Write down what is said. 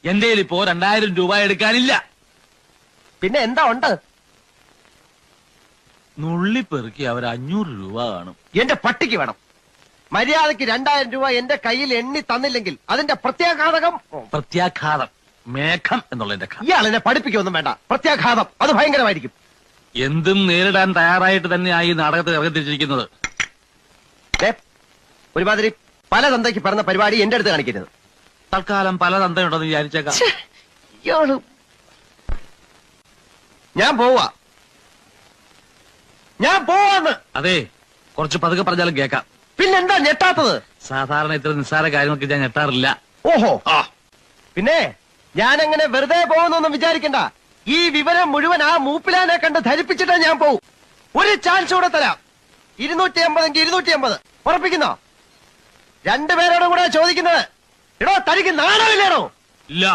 എന്റെ ഇപ്പോ 2000 രൂപ എടുക്കാനില്ല. പിന്നെ എന്താ ഉണ്ട്? നുള്ളിപ്പെറുക്കി അവർ 500 രൂപ കാണും. എന്റെ പട്ടിക്ക് വേണം. മര്യാദക്ക് 2000 രൂപ എന്റെ കയ്യിൽ എണ്ണി തന്നില്ലെങ്കിൽ അതിന്റെ പ്രത്യാഘാതകം. പ്രത്യാഘാതം മേഘം എന്നുള്ളതിന്റെ ഇയാൾ എന്നെ പഠിപ്പിക്കൊന്നും വേണ്ട. പ്രത്യാഘാതം അത് ഭയങ്കരമായിരിക്കും. എന്തും നേരിടാൻ തയ്യാറായിട്ട് തന്നെയായി ഈ നാടകത്തിൽ ഇറങ്ങിത്തിരിച്ചിരിക്കുന്നത്. ഒരുമാതിരി പല തന്തയ്ക്ക് പറഞ്ഞ പരിപാടി എന്റെ അടുത്ത് കാണിക്കരുത്. തൽക്കാലം പല തന്തയുണ്ടെന്ന് വിചാരിച്ചേക്കാം. ഇയാള് ഞാൻ പോവാന്ന്. അതെ, കുറച്ച് പതുക്കെ പറഞ്ഞാലും കേൾക്കാം. പിന്നെന്താ ഞെട്ടാത്തത്? സാധാരണ ഇത്ര നിസ്സാര കാര്യങ്ങൾക്ക് ഞാൻ ഞെട്ടാറില്ല. ഓഹോ, പിന്നെ ഞാനങ്ങനെ വെറുതെ പോകുന്നൊന്നും വിചാരിക്കണ്ട. ഈ വിവരം മുഴുവൻ ആ മൂപ്പിലാനെ കണ്ട് ധരിപ്പിച്ചിട്ടാ ഞാൻ പോവും. ഒരു ചാൻസ് കൂടെ തരാം. 250 250 ഉറപ്പിക്കുന്നോ? രണ്ടുപേരോടും കൂടെ ചോദിക്കുന്നത്. എടോ, തനിക്ക് നാണമില്ലേടോ? ഇല്ല.